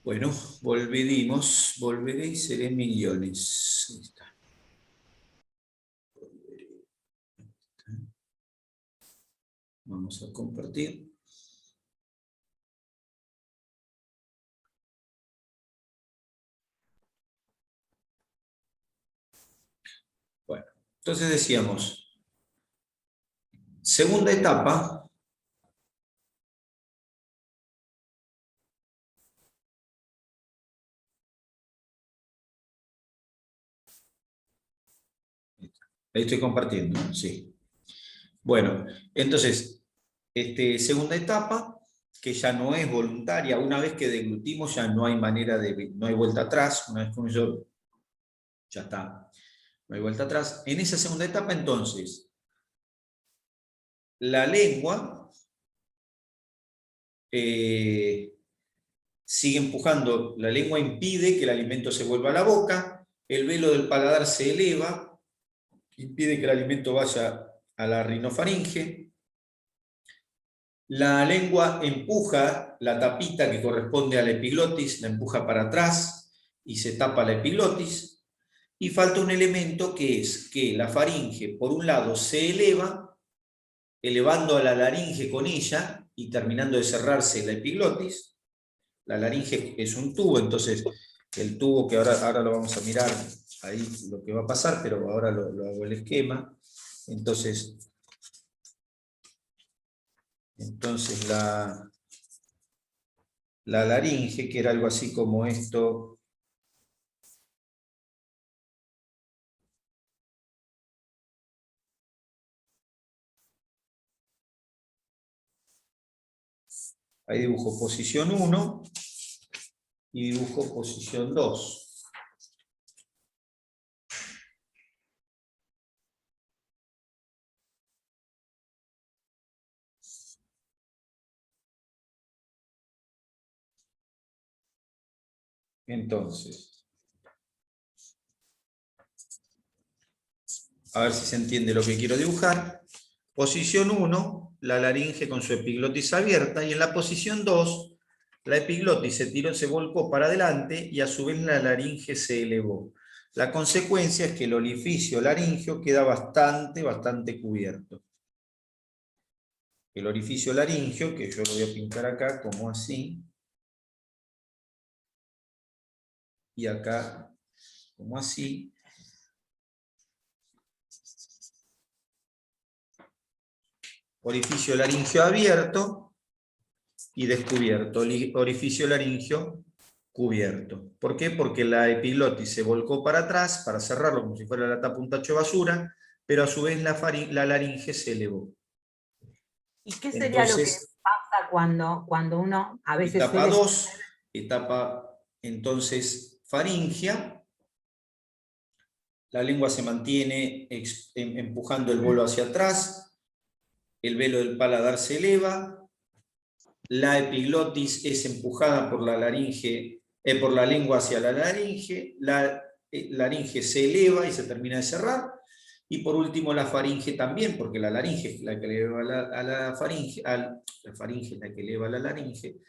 Bueno, volveré y seré millones. Ahí está. Vamos a compartir. Bueno, entonces decíamos, segunda etapa. Ahí estoy compartiendo, sí. Bueno, entonces, segunda etapa, que ya no es voluntaria. Una vez que deglutimos ya no hay manera no hay vuelta atrás. Una vez que uno ya está, no hay vuelta atrás. En esa segunda etapa, entonces, la lengua sigue empujando, la lengua impide que el alimento se vuelva a la boca, el velo del paladar se eleva, impide que el alimento vaya a la rinofaringe, la lengua empuja la tapita que corresponde a la epiglotis, la empuja para atrás y se tapa la epiglotis, y falta un elemento que es que la faringe, por un lado, se eleva, elevando a la laringe con ella y terminando de cerrarse la epiglotis. La laringe es un tubo, entonces el tubo que ahora lo vamos a mirar ahí lo que va a pasar, pero ahora lo hago el esquema. Entonces la laringe, que era algo así como esto, ahí dibujo posición 1 y dibujo posición 2. Entonces, a ver si se entiende lo que quiero dibujar. Posición 1, la laringe con su epiglotis abierta, y en la posición 2, la epiglotis se volcó para adelante y a su vez la laringe se elevó. La consecuencia es que el orificio laringeo queda bastante cubierto. El orificio laringeo, que yo lo voy a pintar acá como así, y acá como así. Orificio laringeo abierto y descubierto. Orificio laringeo cubierto. ¿Por qué? Porque la epiglotis se volcó para atrás para cerrarlo como si fuera la tapa un tacho de basura, pero a su vez la laringe se elevó. ¿Y qué sería lo que pasa cuando uno a veces etapa 2, etapa entonces faringea. La lengua se mantiene empujando el bolo hacia atrás, el velo del paladar se eleva, la epiglotis es empujada por la laringe, por la lengua hacia la laringe, la laringe se eleva y se termina de cerrar, y por último la faringe también, porque la laringe es la que eleva a la faringe, la faringe es la que eleva a la laringe,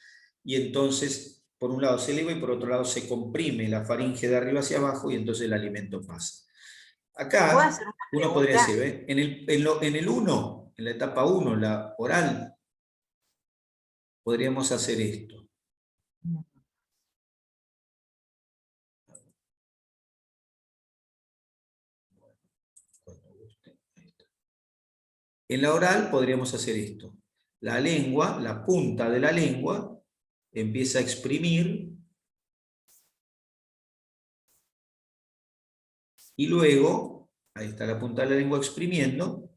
y entonces por un lado se eleva y por otro lado se comprime la faringe de arriba hacia abajo y entonces el alimento pasa. Acá uno podría decir, en el 1, en la etapa 1, la oral, podríamos hacer esto. En la oral podríamos hacer esto. La lengua, la punta de la lengua, empieza a exprimir y luego, ahí está la punta de la lengua exprimiendo,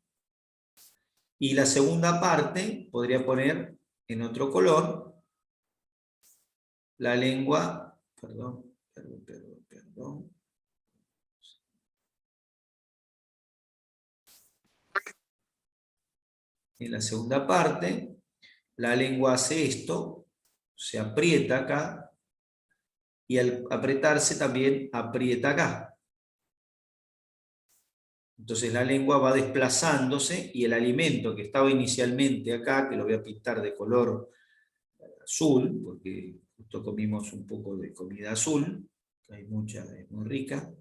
y la segunda parte podría poner en otro color la lengua, perdón. En la segunda parte, la lengua hace esto, se aprieta acá, y al apretarse también aprieta acá. Entonces la lengua va desplazándose y el alimento que estaba inicialmente acá, que lo voy a pintar de color azul, porque Justo comimos un poco de comida azul, que hay mucha, es muy rica.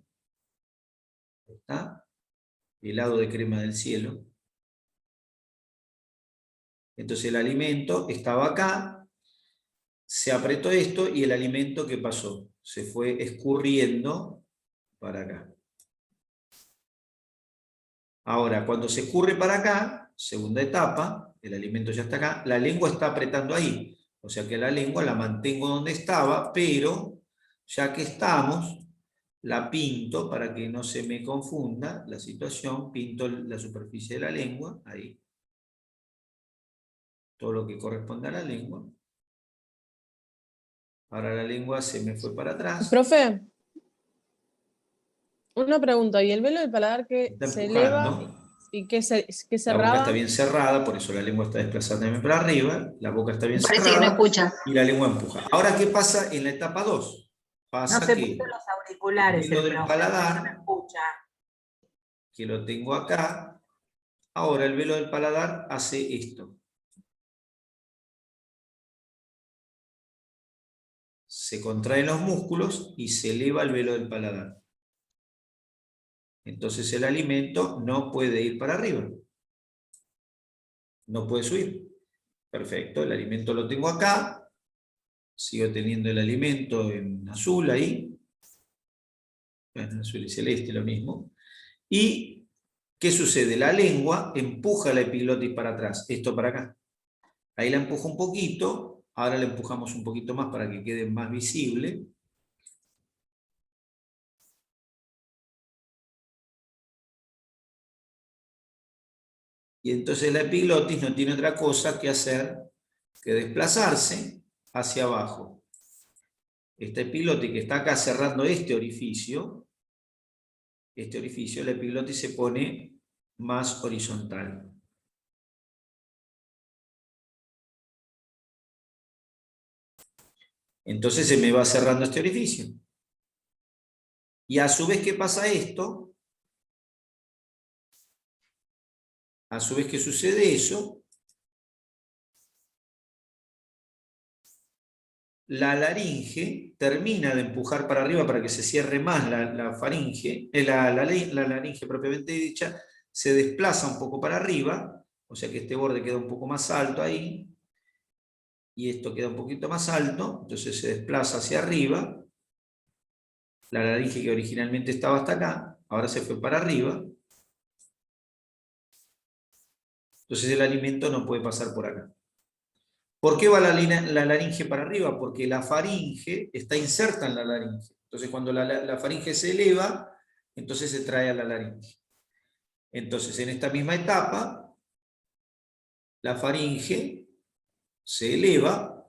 Ahí está. Helado de crema del cielo. Entonces el alimento estaba acá, se apretó esto y el alimento, ¿qué pasó? Se fue escurriendo para acá. Ahora, cuando se escurre para acá, segunda etapa, el alimento ya está acá, la lengua está apretando ahí. O sea que la lengua la mantengo donde estaba, pero ya que estamos, la pinto para que no se me confunda la situación, pinto la superficie de la lengua, ahí. Todo lo que corresponde a la lengua. Ahora la lengua se me fue para atrás. Profe, una pregunta. ¿Y el velo del paladar que Está se eleva empujando. y que La cerraba? boca está bien cerrada, por eso la lengua está desplazándome para arriba. La boca está bien Parece cerrada. que no escucha. Y la lengua empuja. Ahora, ¿qué pasa en la etapa 2? Pasa No se que puso los auriculares el velo del profe, por eso paladar, no escucha. que lo tengo acá, ahora el velo del paladar hace esto. Se contraen los músculos y se eleva el velo del paladar. Entonces el alimento no puede ir para arriba. No puede subir. Perfecto, el alimento lo tengo acá. Sigo teniendo el alimento en azul ahí. En azul y celeste lo mismo. ¿Y qué sucede? La lengua empuja la epiglotis para atrás. Esto para acá. Ahí la empujo un poquito. Ahora la empujamos un poquito más para que quede más visible. Y entonces la epiglotis no tiene otra cosa que hacer que desplazarse hacia abajo. Esta epiglotis que está acá cerrando este orificio, la epiglotis se pone más horizontal. Entonces se me va cerrando este orificio. Y a su vez, ¿qué pasa esto? A su vez que sucede eso, la laringe termina de empujar para arriba para que se cierre más la faringe, la laringe propiamente dicha, se desplaza un poco para arriba, o sea que este borde queda un poco más alto ahí, y esto queda un poquito más alto, entonces se desplaza hacia arriba, la laringe que originalmente estaba hasta acá, ahora se fue para arriba, entonces el alimento no puede pasar por acá. ¿Por qué va la laringe para arriba? Porque la faringe está inserta en la laringe. Entonces cuando la faringe se eleva, entonces se trae a la laringe. Entonces en esta misma etapa, la faringe se eleva,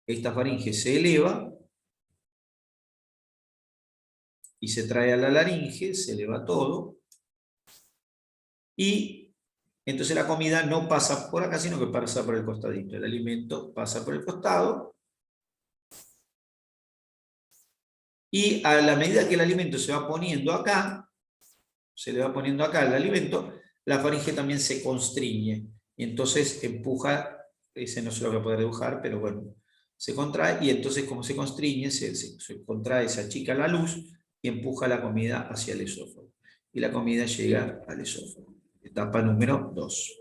esta faringe se eleva, y se trae a la laringe, se eleva todo, y entonces la comida no pasa por acá, sino que pasa por el costadito. El alimento pasa por el costado, y a la medida que el alimento se va poniendo acá, se le va poniendo acá el alimento, la faringe también se constriñe, y entonces empuja, ese no se lo voy a poder dibujar, pero bueno, se contrae, y entonces como se constriñe, se contrae, se achica la luz, y empuja la comida hacia el esófago. Y la comida llega al esófago. Etapa número 2.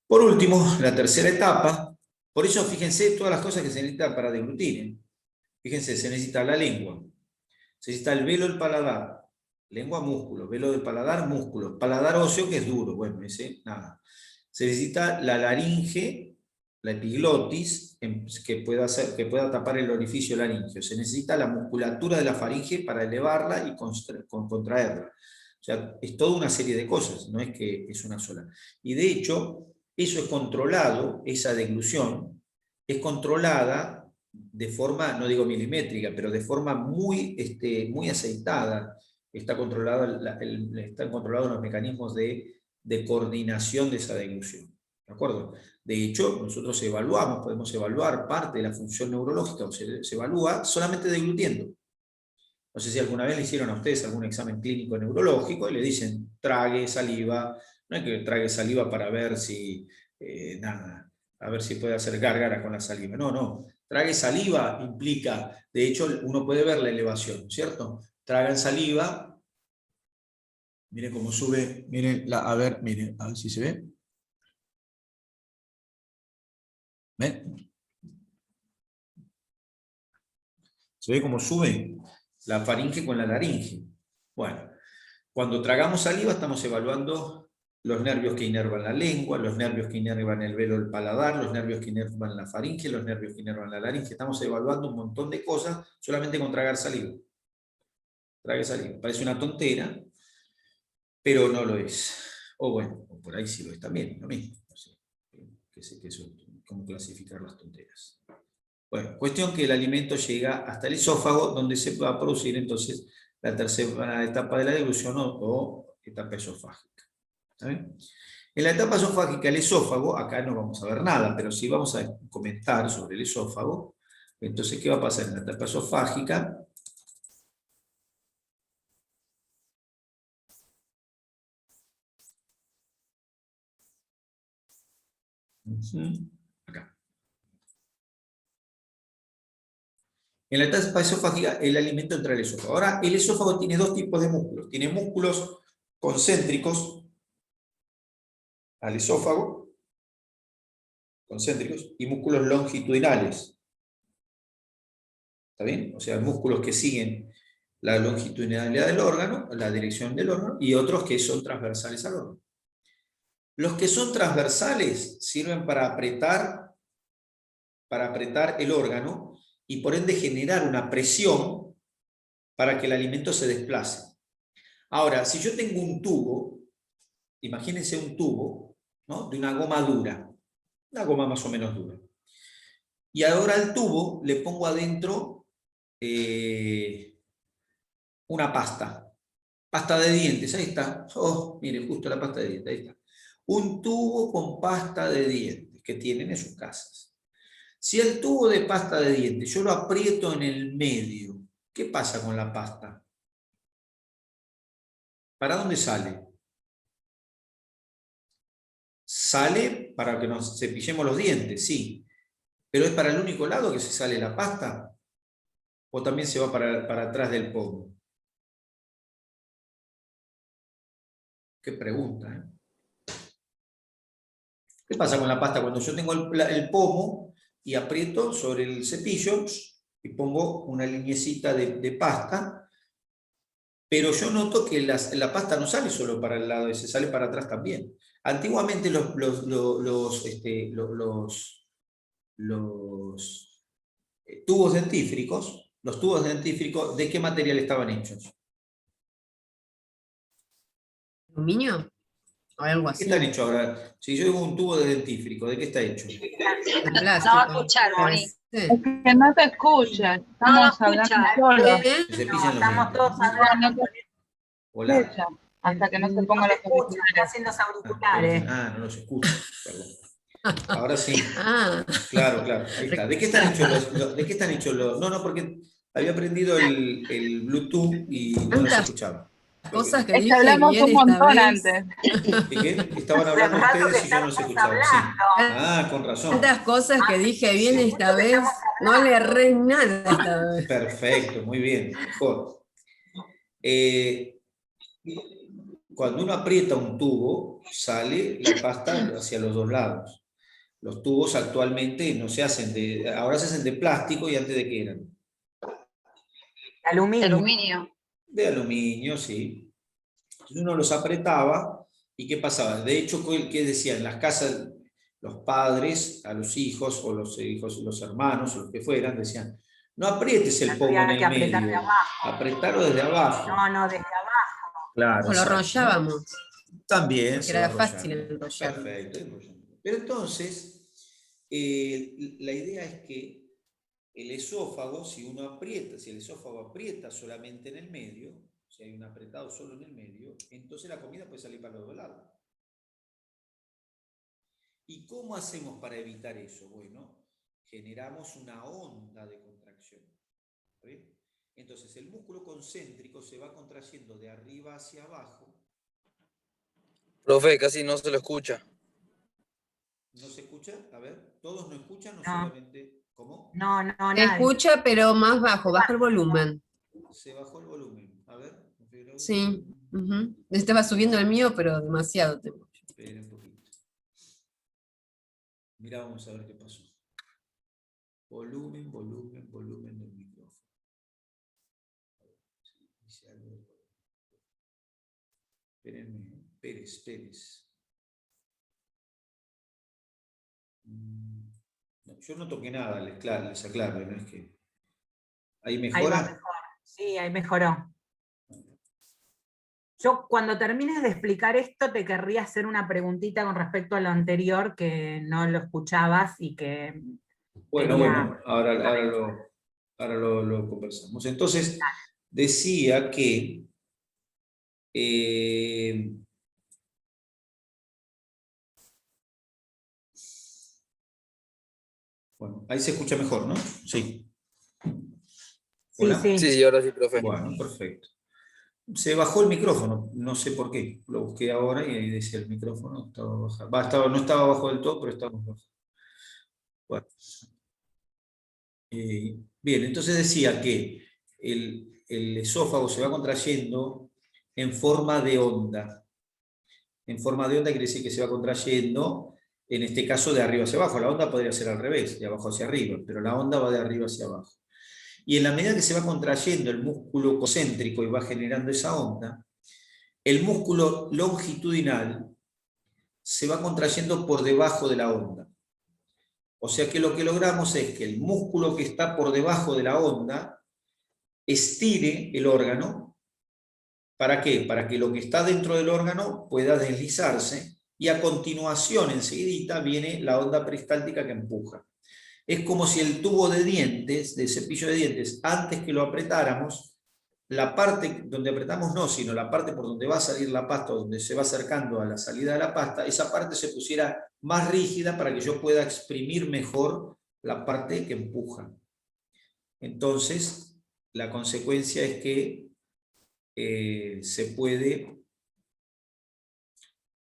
Por último, la tercera etapa. Por eso, fíjense todas las cosas que se necesitan para deglutir. Fíjense, se necesita la lengua, se necesita el velo del paladar, lengua, músculo, velo del paladar, músculo, paladar óseo, que es duro, bueno, ese, nada. Se necesita la laringe, la epiglotis, que pueda tapar el orificio laríngeo. Se necesita la musculatura de la faringe para elevarla y contraerla. O sea, es toda una serie de cosas, no es que es una sola. Y de hecho, eso es controlado, esa deglución, es controlada de forma, no digo milimétrica, pero de forma muy, muy aceitada. Están controlados los mecanismos de coordinación de esa deglución. ¿De acuerdo? De hecho, nosotros podemos evaluar parte de la función neurológica, o se evalúa solamente deglutiendo. No sé si alguna vez le hicieron a ustedes algún examen clínico neurológico y le dicen, trague saliva. No es que trague saliva para ver si, nada, a ver si puede hacer gárgara con la saliva. No, no. Trague saliva implica, de hecho, uno puede ver la elevación, ¿cierto? Tragan saliva. Miren cómo sube, miren, a ver si se ve. ¿Ven? ¿Se ve cómo sube la faringe con la laringe? Bueno, cuando tragamos saliva estamos evaluando los nervios que inervan la lengua, los nervios que inervan el velo del paladar, los nervios que inervan la faringe, los nervios que inervan la laringe. Estamos evaluando un montón de cosas solamente con tragar saliva. Trague saliva. Parece una tontera, pero no lo es. O bueno, o por ahí sí lo es también, lo mismo. No sé cómo clasificar las tonteras. Bueno, cuestión que el alimento llega hasta el esófago, donde se va a producir entonces la tercera etapa de la deglución o etapa esofágica. ¿Está bien? En la etapa esofágica, el esófago, acá no vamos a ver nada, pero sí vamos a comentar sobre el esófago. Entonces, ¿qué va a pasar en la etapa esofágica? Acá. En la etapa esofágica, el alimento entra al esófago. Ahora, el esófago tiene dos tipos de músculos. Tiene músculos concéntricos al esófago, concéntricos, y músculos longitudinales. ¿Está bien? O sea, músculos que siguen la longitudinalidad del órgano, la dirección del órgano, y otros que son transversales al órgano. Los que son transversales sirven para apretar el órgano y por ende generar una presión para que el alimento se desplace. Ahora, si yo tengo un tubo, imagínense un tubo, ¿no?, de una goma dura, una goma más o menos dura. Y ahora al tubo le pongo adentro una pasta de dientes, ahí está. Oh, miren, justo la pasta de dientes, ahí está. Un tubo con pasta de dientes que tienen en sus casas. Si el tubo de pasta de dientes yo lo aprieto en el medio, ¿qué pasa con la pasta? ¿Para dónde sale? Sale para que nos cepillemos los dientes, sí. ¿Pero es para el único lado que se sale la pasta? ¿O también se va para atrás del pomo? Qué pregunta, ¿eh? ¿Qué pasa con la pasta? Cuando yo tengo el pomo y aprieto sobre el cepillo y pongo una linecita de pasta, pero yo noto que la pasta no sale solo para el lado ese, sale para atrás también. Antiguamente los tubos dentífricos, ¿de qué material estaban hechos? ¿Aluminio? O algo ¿De qué así. están hechos ahora? Si yo digo un tubo de dentífrico, ¿de qué está hecho? De plástico. No escuchar, Moni. Sí. Es que no te escuchan, estamos hablando solos. Se cepillan los Estamos dientes. todos hablando, No Hola. escuchan, hasta que no se no pongan se los escucha, auriculares. están haciendo los auriculares. No los escucho, perdón. Ahora sí, Ah, claro, ahí está. ¿De qué están hechos los? No, porque había prendido el Bluetooth y no los escuchaba. cosas que Es que dije hablamos bien un esta montón vez. antes. ¿Y qué? Estaban hablando Hace rato ustedes que y yo no los escuchaba. Sí. hablando. Con razón. Tantas cosas que dije bien esta vez. estamos No le erré nada esta vez. Perfecto, muy bien, mejor. Cuando uno aprieta un tubo, sale la pasta hacia los dos lados. Los tubos actualmente no se hacen ahora se hacen de plástico, y antes ¿de qué eran? Aluminio. De aluminio, sí. Uno los apretaba, ¿y qué pasaba? De hecho, ¿qué decían? En las casas, los padres a los hijos, o los hijos, los hermanos, o los que fueran, decían, no aprietes el pomo en el medio, apretalo desde abajo. No, desde abajo. Claro. O lo enrollábamos. También. Que era fácil enrollar. Perfecto, enrollando. Pero entonces, la idea es que el esófago, si el esófago aprieta solamente en el medio, si hay un apretado solo en el medio, entonces la comida puede salir para los dos lados. ¿Y cómo hacemos para evitar eso? Bueno, generamos una onda de contracción. ¿Sí? Entonces el músculo concéntrico se va contrayendo de arriba hacia abajo. Profe, casi no se lo escucha. ¿No se escucha? A ver. ¿Todos no escuchan o No. solamente? ¿Cómo? No, Se nadie. escucha, pero más bajo, baja el volumen. Se bajó el volumen. A ver. Sí. Estaba subiendo el mío, pero demasiado. Esperen un poquito. Mirá, vamos a ver qué pasó. Volumen, volumen, volumen del micrófono. A ver si dice algo de volumen. Espérenme, Pérez. No, yo no toqué nada, les aclaro, no es que. ¿Ahí Ahí mejora? va mejor. Sí, ahí mejoró. Yo cuando termines de explicar esto te querría hacer una preguntita con respecto a lo anterior que no lo escuchabas y que Bueno, quería... ahora lo conversamos. Entonces, decía que bueno, ahí se escucha mejor, ¿no? Sí. Sí, ¿Hola? sí. Sí, ahora sí, profe. Bueno, perfecto. Se bajó el micrófono, no sé por qué. Lo busqué ahora y ahí decía el micrófono estaba bajado. No estaba bajo del todo, pero estaba bajo. Bueno. Bien, entonces decía que el esófago se va contrayendo en forma de onda. En forma de onda quiere decir que se va contrayendo, en este caso de arriba hacia abajo. La onda podría ser al revés, de abajo hacia arriba, pero la onda va de arriba hacia abajo. Y en la medida que se va contrayendo el músculo concéntrico y va generando esa onda, el músculo longitudinal se va contrayendo por debajo de la onda. O sea que lo que logramos es que el músculo que está por debajo de la onda estire el órgano. ¿Para qué? Para que lo que está dentro del órgano pueda deslizarse y a continuación, enseguidita, viene la onda peristáltica que empuja. Es como si el tubo de dientes, de cepillo de dientes, antes que lo apretáramos, la parte donde apretamos no, sino la parte por donde va a salir la pasta, donde se va acercando a la salida de la pasta, esa parte se pusiera más rígida para que yo pueda exprimir mejor la parte que empuja. Entonces, la consecuencia es que se puede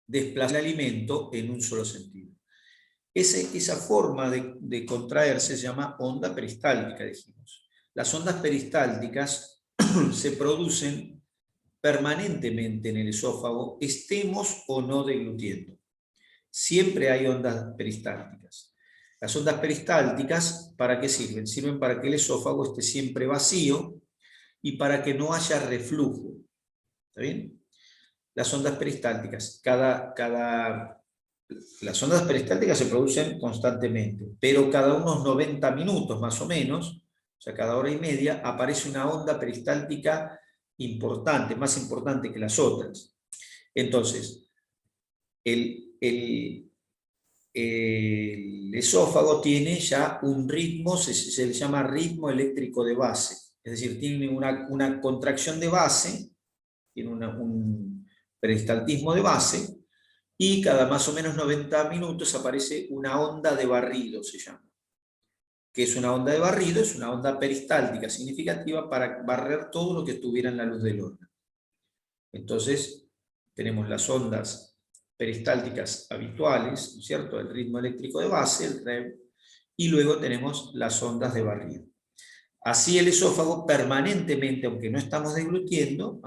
desplazar el alimento en un solo sentido. Esa forma de contraerse se llama onda peristáltica, dijimos. Las ondas peristálticas se producen permanentemente en el esófago, estemos o no deglutiendo. Siempre hay ondas peristálticas. Las ondas peristálticas, ¿para qué sirven? Sirven para que el esófago esté siempre vacío y para que no haya reflujo. ¿Está bien? Las ondas peristálticas, las ondas peristálticas se producen constantemente, pero cada unos 90 minutos más o menos, o sea, cada hora y media, aparece una onda peristáltica importante, más importante que las otras. Entonces, el esófago tiene ya un ritmo, se le llama ritmo eléctrico de base, es decir, tiene una contracción de base, tiene un peristaltismo de base, y cada más o menos 90 minutos aparece una onda de barrido, se llama. ¿Qué es una onda de barrido? Es una onda peristáltica significativa para barrer todo lo que estuviera en la luz del órgano. Entonces, tenemos las ondas peristálticas habituales, ¿no es cierto? El ritmo eléctrico de base, el REV, y luego tenemos las ondas de barrido. Así el esófago permanentemente, aunque no estemos deglutiendo,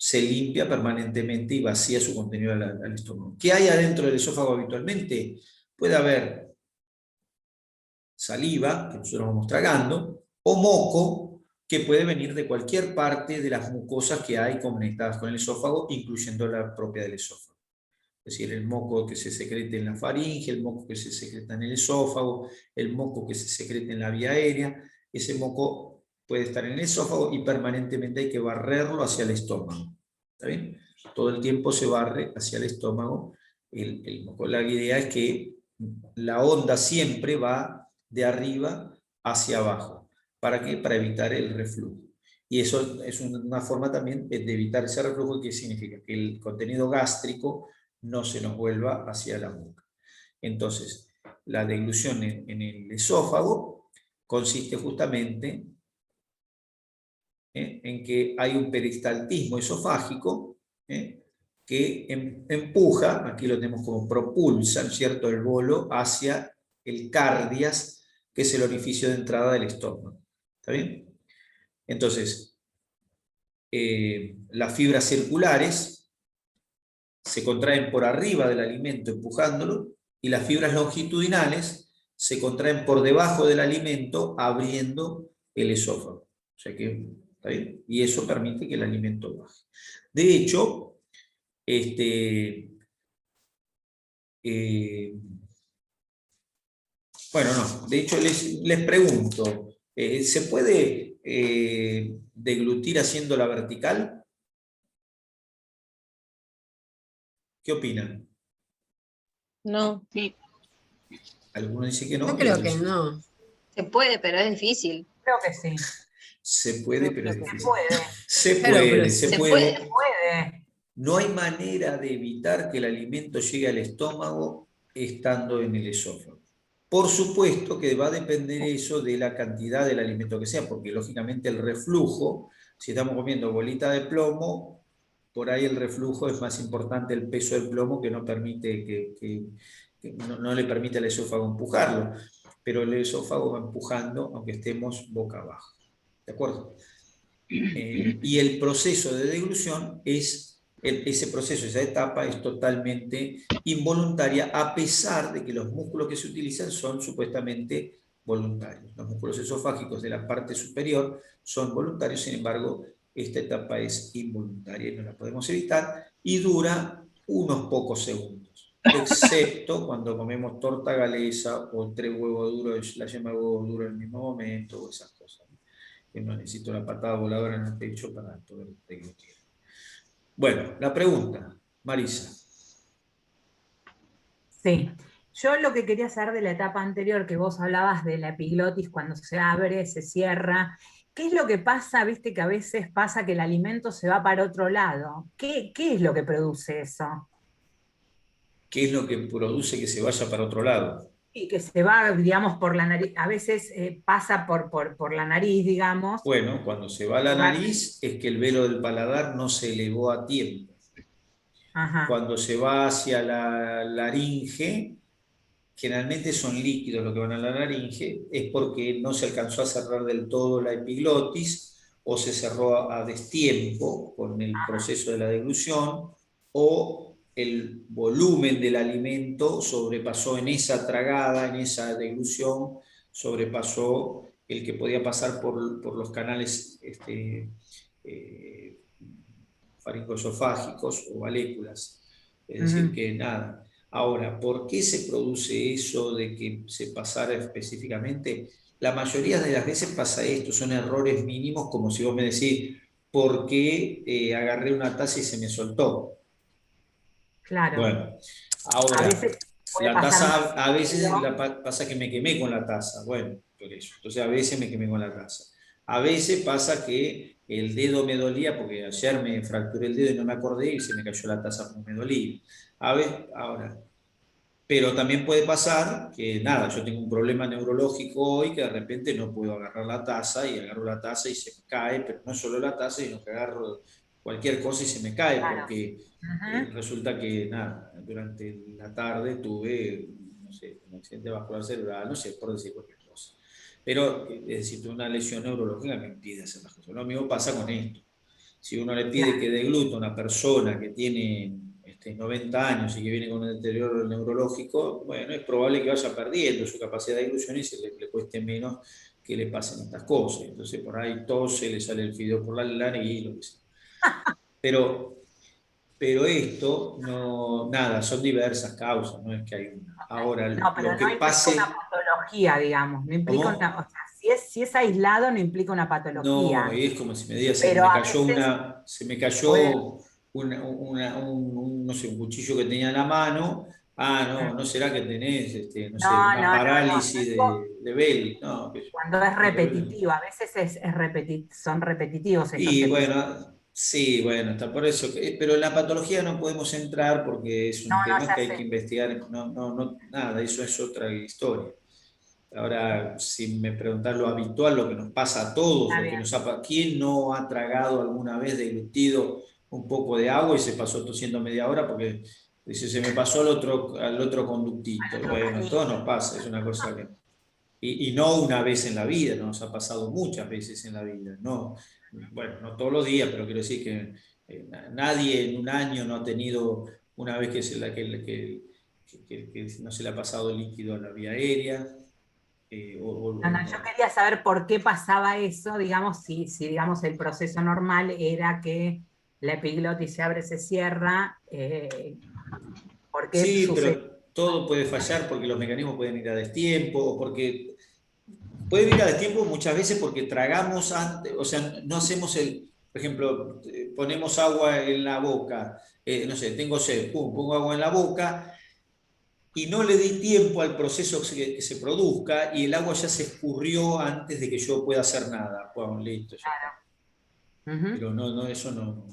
se limpia permanentemente y vacía su contenido al estómago. ¿Qué hay adentro del esófago habitualmente? Puede haber saliva, que nosotros vamos tragando, o moco, que puede venir de cualquier parte de las mucosas que hay conectadas con el esófago, incluyendo la propia del esófago. Es decir, el moco que se secreta en la faringe, el moco que se secreta en el esófago, el moco que se secreta en la vía aérea, ese moco puede estar en el esófago y permanentemente hay que barrerlo hacia el estómago. ¿Está bien? Todo el tiempo se barre hacia el estómago el moco. La idea es que la onda siempre va de arriba hacia abajo. ¿Para qué? Para evitar el reflujo. Y eso es una forma también de evitar ese reflujo, que significa que el contenido gástrico no se nos vuelva hacia la boca. Entonces, la deglución en el esófago consiste justamente en que hay un peristaltismo esofágico que empuja, aquí lo tenemos como propulsa, ¿cierto?, el bolo hacia el cardias, que es el orificio de entrada del estómago. ¿Está bien? Entonces, las fibras circulares se contraen por arriba del alimento empujándolo, y las fibras longitudinales se contraen por debajo del alimento abriendo el esófago. O sea que, ¿está bien? Y eso permite que el alimento baje. De hecho, bueno, no, de hecho les pregunto, ¿se puede deglutir haciendo la vertical? ¿Qué opinan? No, Sí, Algunos dicen que no. Yo y creo otros que dicen no. Se puede, pero es difícil. Creo que sí. se puede, Yo pero es creo que Se difícil. puede. Se Claro, pero puede, Se Se puede. puede. No hay manera de evitar que el alimento llegue al estómago estando en el esófago. Por supuesto que va a depender eso de la cantidad del alimento que sea, porque lógicamente el reflujo, si estamos comiendo bolita de plomo, por ahí el reflujo es más importante el peso del plomo, que no permite que no le permite al esófago empujarlo, pero el esófago va empujando aunque estemos boca abajo. ¿De acuerdo? Y el proceso de deglución ese proceso, esa etapa es totalmente involuntaria, a pesar de que los músculos que se utilizan son supuestamente voluntarios. Los músculos esofágicos de la parte superior son voluntarios, sin embargo, esta etapa es involuntaria y no la podemos evitar, y dura unos pocos segundos, excepto cuando comemos torta galesa o 3 huevos duros, la yema de huevo duro en el mismo momento, o esas cosas, que no necesito la patada voladora en el pecho para poder deglutir. Bueno, la pregunta, Marisa. Sí. Yo lo que quería saber de la etapa anterior, que vos hablabas de la epiglotis cuando se abre, se cierra. ¿Qué es lo que pasa? Viste que a veces pasa que el alimento se va para otro lado. ¿Qué es lo que produce eso? ¿Qué es lo que produce que se vaya para otro lado? Y que se va, digamos, por la nariz. A veces pasa por la nariz, digamos. Bueno, cuando se va a la nariz es que el velo del paladar no se elevó a tiempo. Ajá. Cuando se va hacia la laringe, generalmente son líquidos los que van a la laringe, es porque no se alcanzó a cerrar del todo la epiglotis o se cerró a destiempo con el proceso de la deglución, o el volumen del alimento sobrepasó en esa tragada, en esa deglución, sobrepasó el que podía pasar por los canales faringoesofágicos o valéculas. Es decir, que nada. Ahora, ¿por qué se produce eso de que se pasara específicamente? La mayoría de las veces pasa esto, son errores mínimos, como si vos me decís, ¿por qué agarré una taza y se me soltó? Claro. Bueno, A ahora, veces puede la pasar taza, más a veces seguido. pasa que me quemé con la taza, bueno, por eso. Entonces a veces me quemé con la taza. A veces pasa que el dedo me dolía, porque ayer me fracturé el dedo y no me acordé y se me cayó la taza porque me dolía. A veces, ahora, pero también puede pasar que, nada, yo tengo un problema neurológico hoy, que de repente no puedo agarrar la taza, y agarro la taza y se me cae, pero no solo la taza, sino que agarro cualquier cosa y se me cae, Claro. porque resulta que, nada, durante la tarde tuve, no sé, un accidente vascular cerebral, no sé, por decir cualquier cosa. Pero, es decir, una lesión neurológica me impide hacer las cosas. Lo mismo pasa con esto. Si uno le pide Claro. que degluta a una persona que tiene 90 años y que viene con un deterioro neurológico, bueno, es probable que vaya perdiendo su capacidad de deglución y se le cueste menos que le pasen estas cosas. Entonces por ahí tose, le sale el fideo por la nariz, lo que sea. Pero esto, no, nada, son diversas causas, no es que hay una. Ahora, No, pero lo que no implica una pase... patología, digamos. No implica una, o ¿Cómo? sea, si es aislado, no implica una No, patología. es como si me diga, Pero a veces se me cayó puede. no sé, un cuchillo que tenía en la mano. Ah, no, ¿no será que tenés, no sé, No, una no, no, no. parálisis de Bell? No, Cuando es no, pero... repetitivo, a veces son repetitivos estos Y episodios. bueno, sí, bueno, está por eso. Pero en la patología no podemos entrar porque es No, un no, tema ya que hay que sé. investigar. No, no, no, nada, eso es otra historia. Ahora, si me preguntás lo habitual, lo que nos pasa a todos, Está lo que bien. ¿quién no ha tragado alguna vez deglutido un poco de agua y se pasó tosiendo media hora porque dice, se me pasó al otro conductito. Bueno, todo nos pasa, es una cosa que... Y no una vez en la vida, nos ha pasado muchas veces en la vida. No, bueno, no todos los días, pero quiero decir que nadie en un año no ha tenido una vez que no se le ha pasado líquido a la vía aérea. Yo quería saber por qué pasaba eso, digamos, si digamos, el proceso normal era que la epiglotis se abre, se cierra, ¿por qué Sí, sucede? pero todo puede fallar porque los mecanismos pueden ir a destiempo, o porque pueden ir a destiempo muchas veces porque tragamos antes, o sea, no hacemos por ejemplo, ponemos agua en la boca, no sé, tengo sed, pum, pongo agua en la boca y no le di tiempo al proceso que se produzca y el agua ya se escurrió antes de que yo pueda hacer nada. Bueno, listo, ya está. Pero no, eso no.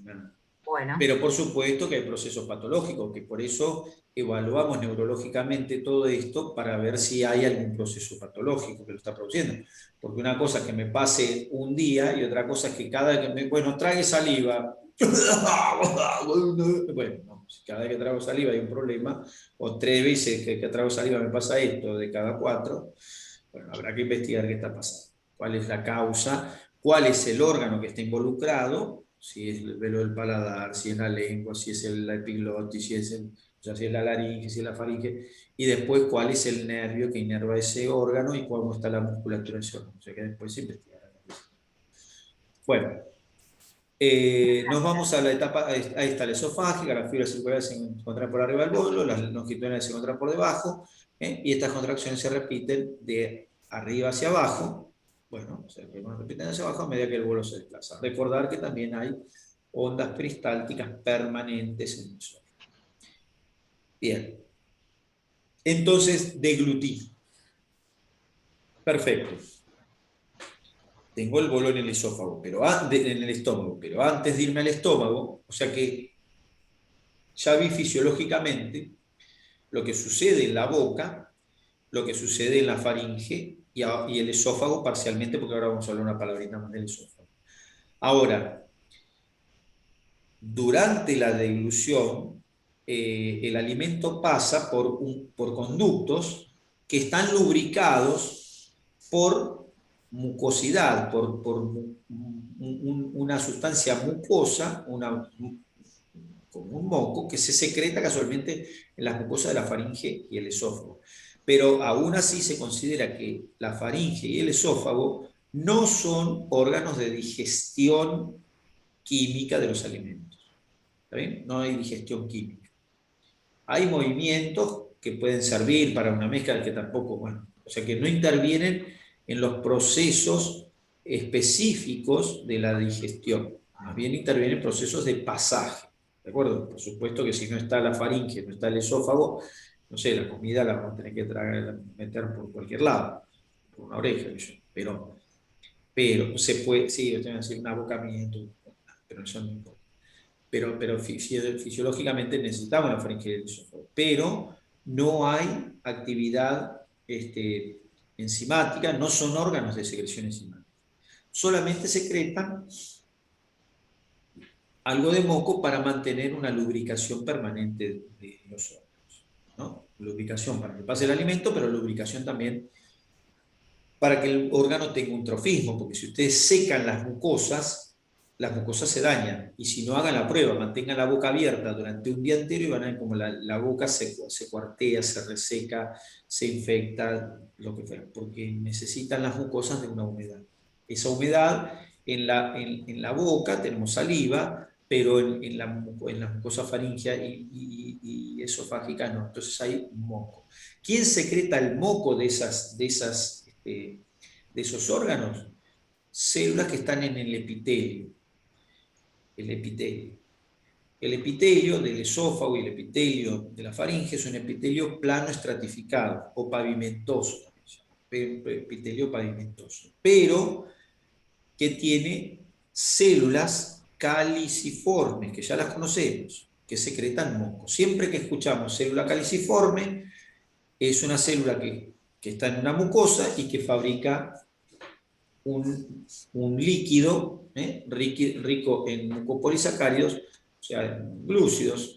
Bueno. Pero por supuesto que hay procesos patológicos, que por eso evaluamos neurológicamente todo esto para ver si hay algún proceso patológico que lo está produciendo. Porque una cosa es que me pase un día y otra cosa es que cada vez que bueno, trague saliva. Bueno, no, si cada vez que trago saliva hay un problema, o 3 veces que trago saliva me pasa esto de cada 4, bueno, habrá que investigar qué está pasando. ¿Cuál es la causa? ¿Cuál es el órgano que está involucrado? Si es el velo del paladar, si es la lengua, si es la epiglotis, si es la laringe, si es la faringe, y después cuál es el nervio que inerva ese órgano y cómo está la musculatura de ese órgano. O sea que después se investigará. Bueno, nos vamos a la etapa, ahí está la esofágica, las fibras circulares se encuentran por arriba del bolo, las longitudinales se encuentran por debajo, y estas contracciones se repiten de arriba hacia abajo. Bueno, se repiten hacia abajo a medida que el bolo se desplaza. Recordar que también hay ondas peristálticas permanentes en el suelo. Bien. Entonces, deglutí. Perfecto. Tengo el bolo en el esófago, en el estómago, pero antes de irme al estómago, o sea que ya vi fisiológicamente lo que sucede en la boca, lo que sucede en la faringe y el esófago parcialmente, porque ahora vamos a hablar una palabrita más del esófago. Ahora, durante la deglución, el alimento pasa por conductos que están lubricados por mucosidad, por una sustancia mucosa, como un moco, que se secreta casualmente en las mucosas de la faringe y el esófago. Pero aún así se considera que la faringe y el esófago no son órganos de digestión química de los alimentos. ¿Está bien? No hay digestión química. Hay movimientos que pueden servir para una mezcla que tampoco, bueno, o sea que no intervienen en los procesos específicos de la digestión, más bien intervienen procesos de pasaje, ¿de acuerdo? Por supuesto que si no está la faringe, no está el esófago, no sé, la comida la vamos a tener que meter por cualquier lado, por una oreja, pero se puede, sí, yo tengo que decir un abocamiento, pero eso no importa. Pero fisiológicamente necesitamos la faringe y el esófago, pero no hay actividad enzimática, no son órganos de secreción enzimática. Solamente secretan algo de moco para mantener una lubricación permanente de los órganos, ¿no? Lubricación para que pase el alimento, pero lubricación también para que el órgano tenga un trofismo, porque si ustedes secan las mucosas se dañan, y si no, hagan la prueba, mantengan la boca abierta durante un día entero y van a ver como la boca se cuartea, se reseca, se infecta, lo que fuera, porque necesitan las mucosas de una humedad. Esa humedad, en la boca tenemos saliva, pero en la mucosa faríngea y esofágica no, entonces hay moco. ¿Quién secreta el moco de esos órganos? Células que están en el epitelio. El epitelio del esófago y el epitelio de la faringe es un epitelio plano estratificado o pavimentoso, epitelio pavimentoso, pero que tiene células caliciformes, que ya las conocemos, que secretan moco. Siempre que escuchamos célula caliciforme, es una célula que está en una mucosa y que fabrica un líquido rico en mucopolisacáridos sea, glúcidos,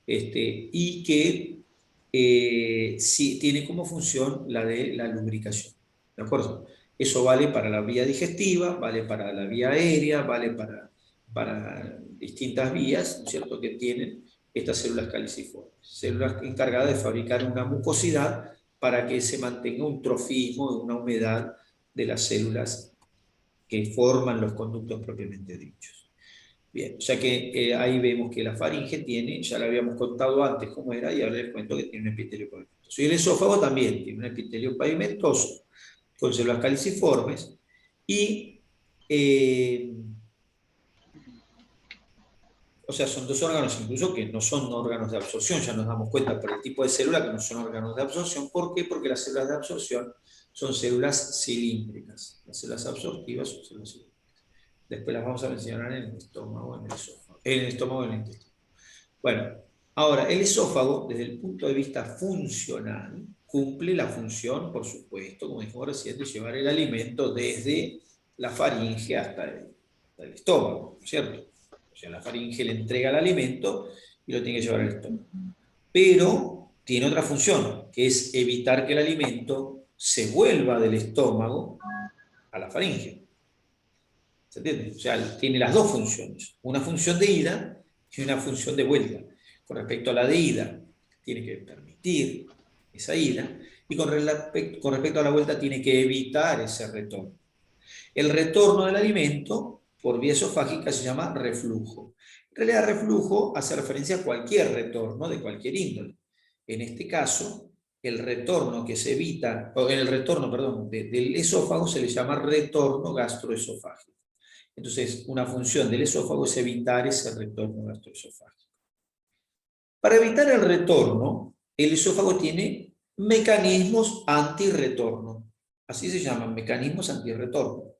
y que sí, tiene como función la de la lubricación. ¿De acuerdo? Eso vale para la vía digestiva, vale para la vía aérea, vale para distintas vías, ¿no es cierto?, que tienen estas células caliciformes. Células encargadas de fabricar una mucosidad para que se mantenga un trofismo, una humedad de las células que forman los conductos propiamente dichos. Bien, o sea que ahí vemos que la faringe tiene, ya lo habíamos contado antes cómo era, y ahora les cuento que tiene un epitelio pavimentoso. Y el esófago también tiene un epitelio pavimentoso, con células caliciformes, y o sea, son dos órganos incluso que no son órganos de absorción, ya nos damos cuenta por el tipo de célula que no son órganos de absorción. ¿Por qué? Porque las células de absorción son células cilíndricas, las células absortivas son células cilíndricas. Después las vamos a mencionar en el estómago, en el esófago, en el estómago y en el intestino. Bueno, ahora, el esófago, desde el punto de vista funcional, cumple la función, por supuesto, como dijimos recién, de llevar el alimento desde la faringe hasta el estómago, ¿no es cierto? O sea, la faringe le entrega el alimento y lo tiene que llevar al estómago. Pero tiene otra función, que es evitar que el alimento se vuelva del estómago a la faringe. ¿Se entiende? O sea, tiene las dos funciones. Una función de ida y una función de vuelta. Con respecto a la de ida, tiene que permitir esa ida. Y con respecto a la vuelta, tiene que evitar ese retorno. El retorno del alimento por vía esofágica se llama reflujo. En realidad, reflujo hace referencia a cualquier retorno de cualquier índole. En este caso, el retorno que se evita, o el retorno, perdón, del esófago se le llama retorno gastroesofágico. Entonces, una función del esófago es evitar ese retorno gastroesofágico. Para evitar el retorno, el esófago tiene mecanismos antirretorno. Así se llaman, mecanismos antirretorno.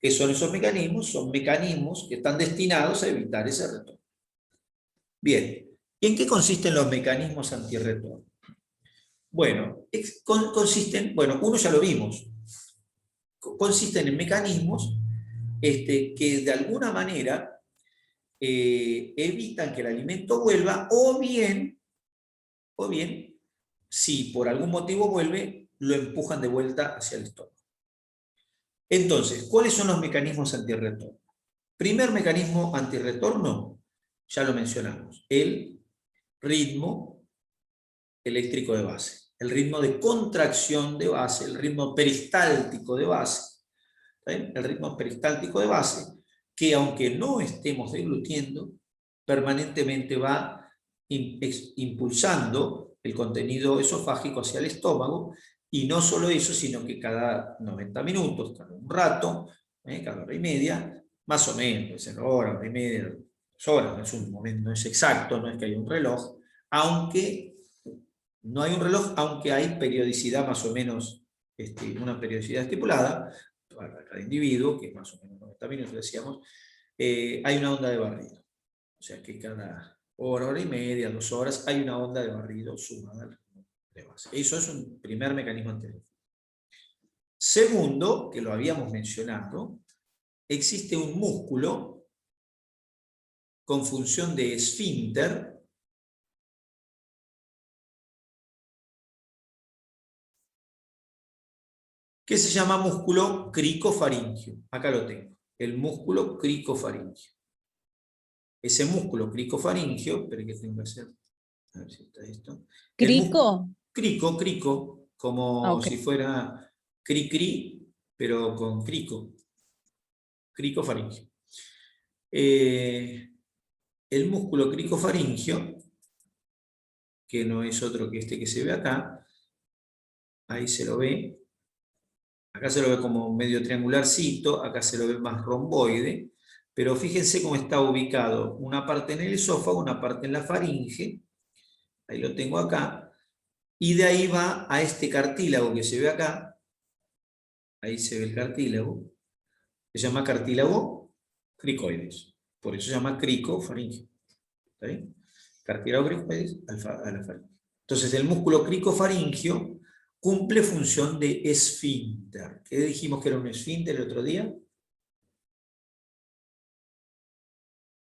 ¿Qué son esos mecanismos? Son mecanismos que están destinados a evitar ese retorno. Bien, ¿y en qué consisten los mecanismos antirretorno? Bueno, uno ya lo vimos. Consisten en mecanismos que de alguna manera evitan que el alimento vuelva, o bien, si por algún motivo vuelve, lo empujan de vuelta hacia el estómago. Entonces, ¿cuáles son los mecanismos antirretorno? Primer mecanismo antirretorno, ya lo mencionamos, el ritmo eléctrico de base, el ritmo de contracción de base, el ritmo peristáltico de base. ¿Bien? El ritmo peristáltico de base, que aunque no estemos deglutiendo, permanentemente va impulsando el contenido esofágico hacia el estómago, y no solo eso, sino que cada 90 minutos, cada un rato, cada hora y media, más o menos, puede ser hora y media, 2 horas, no es un momento, no es exacto, no es que haya un reloj, aunque no hay un reloj, aunque hay periodicidad más o menos, una periodicidad estipulada, para cada individuo, que es más o menos 90 minutos, decíamos, hay una onda de barrido. O sea que cada hora y media, 2 horas, hay una onda de barrido sumada al ritmo de base. Eso es un primer mecanismo anterior. Segundo, que lo habíamos mencionado, existe un músculo con función de esfínter, que se llama músculo cricofaringio. Acá lo tengo, el músculo cricofaringio. Ese músculo cricofaringio, esperen que tengo que hacer, a ver si está esto. ¿Crico? Crico, como Okay. si fuera cri-cri, pero con cricofaringio. El músculo cricofaringio, que no es otro que este que se ve acá, ahí se lo ve, acá se lo ve como medio triangularcito, acá se lo ve más romboide, pero fíjense cómo está ubicado, una parte en el esófago, una parte en la faringe, ahí lo tengo acá, y de ahí va a este cartílago que se ve acá, ahí se ve el cartílago, se llama cartílago cricoides, por eso se llama cricofaringio. ¿Está bien? Cartílago cricoides a la faringe. Entonces el músculo cricofaringio cumple función de esfínter. ¿Qué dijimos que era un esfínter el otro día?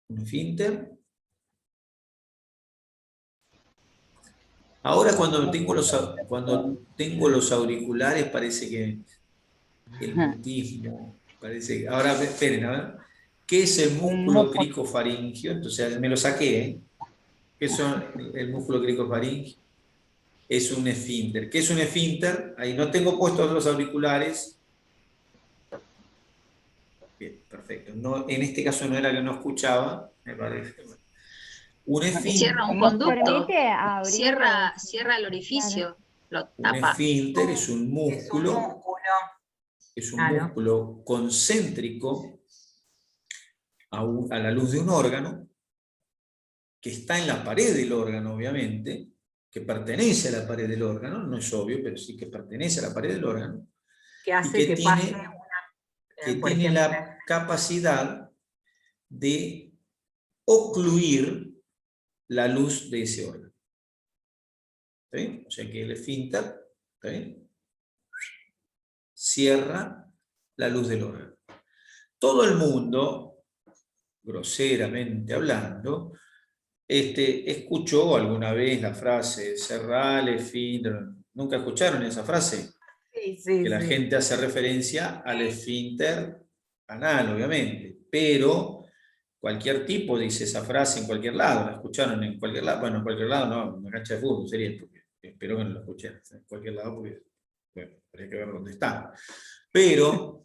Un esfínter Ahora cuando tengo los auriculares parece que el mutismo, parece. Ahora, esperen, a ver. ¿Qué es el músculo cricofaringio? Entonces, me lo saqué, ¿eh? ¿Qué son el músculo cricofaringio? Es un esfínter. ¿Qué es un esfínter? Ahí no tengo puestos los auriculares. Bien, perfecto. No, en este caso no era que no escuchaba, me parece. Un esfínter, Cierra un Nos conducto, Permite abrir cierra el claro. orificio, lo un tapa. esfínter es un Es un músculo, Claro. concéntrico a la luz de un órgano, que está en la pared del órgano, obviamente, que pertenece a la pared del órgano, no es obvio, pero sí que pertenece a la pared del órgano, Que y hace que pase que por tiene ejemplo, la capacidad de ocluir la luz de ese órgano. ¿Está bien? O sea que el esfínter, ¿está bien?, cierra la luz del órgano. Todo el mundo, groseramente hablando, escuchó alguna vez la frase cerrar el esfínter. ¿Nunca escucharon esa frase? sí, Que la sí. gente hace referencia al esfínter anal, obviamente, pero cualquier tipo dice esa frase en cualquier lado. ¿La escucharon en cualquier lado? Bueno, en cualquier lado no, en una cancha de fútbol sería, porque espero que no la escuchen en cualquier lado, porque bueno, habría que ver dónde está. Pero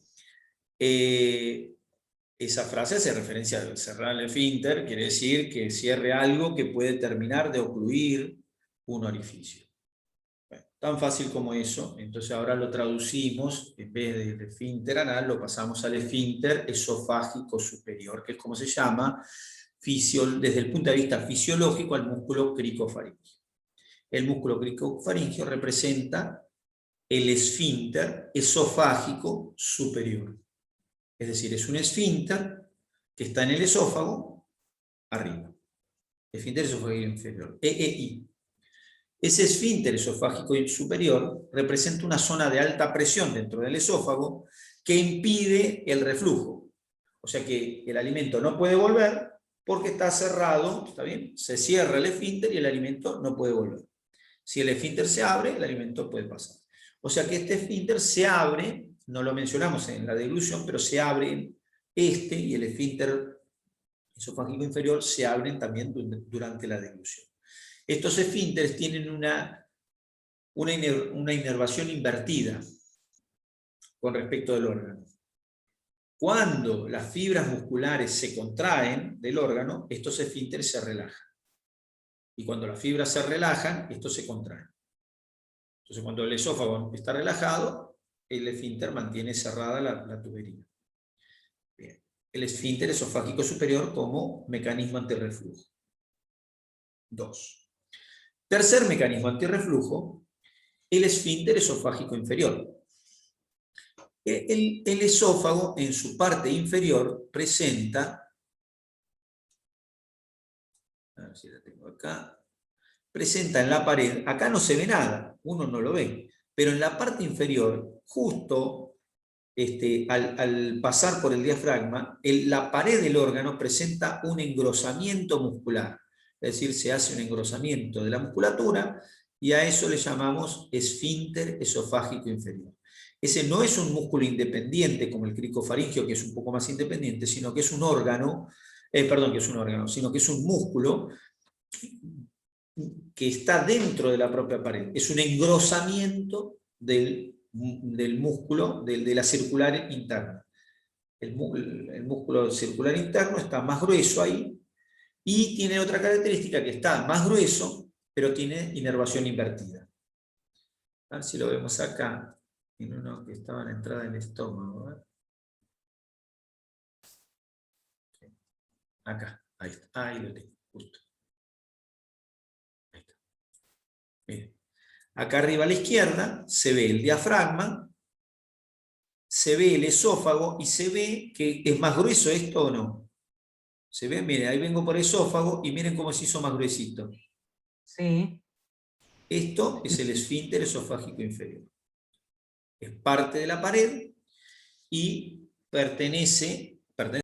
esa frase hace referencia a cerrar el esfínter, quiere decir que cierre algo que puede terminar de ocluir un orificio. Bueno, tan fácil como eso. Entonces ahora lo traducimos, en vez del esfínter anal, lo pasamos al esfínter esofágico superior, que es como se llama desde el punto de vista fisiológico al músculo cricofaringio. El músculo cricofaringio representa el esfínter esofágico superior. Es decir, es un esfínter que está en el esófago arriba. Esfínter esofágico inferior, EEI. Ese esfínter esofágico superior representa una zona de alta presión dentro del esófago que impide el reflujo. O sea que el alimento no puede volver porque está cerrado, ¿está bien? Se cierra el esfínter y el alimento no puede volver. Si el esfínter se abre, el alimento puede pasar. O sea que este esfínter se abre, no lo mencionamos en la deglución, pero se abre y el esfínter esofágico inferior se abren también durante la deglución. Estos esfínteres tienen una inervación invertida con respecto del órgano. Cuando las fibras musculares se contraen del órgano, estos esfínteres se relajan. Y cuando las fibras se relajan, estos se contraen. Entonces, cuando el esófago está relajado, el esfínter mantiene cerrada la tubería. Bien. El esfínter esofágico superior como mecanismo antirreflujo. 2. Tercer mecanismo antirreflujo, el esfínter esofágico inferior. El esófago en su parte inferior presenta, a ver si la tengo acá, presenta en la pared, acá no se ve nada, uno no lo ve, pero en la parte inferior, justo al pasar por el diafragma, la pared del órgano presenta un engrosamiento muscular, es decir, se hace un engrosamiento de la musculatura y a eso le llamamos esfínter esofágico inferior. Ese no es un músculo independiente como el cricofaringio, que es un poco más independiente, sino que es un órgano, sino que es un músculo que está dentro de la propia pared. Es un engrosamiento del músculo, de la circular interna. El músculo circular interno está más grueso ahí y tiene otra característica que está más grueso, pero tiene inervación invertida. A ver si lo vemos acá, en uno que estaba en la entrada del estómago. Acá, ahí está, ahí lo tengo, justo. Ahí está. Miren. Acá arriba a la izquierda se ve el diafragma, se ve el esófago y se ve que es más grueso esto o no. ¿Se ve? Miren, ahí vengo por el esófago y miren cómo se hizo más gruesito. Sí. Esto es el esfínter esofágico inferior. Es parte de la pared y pertenece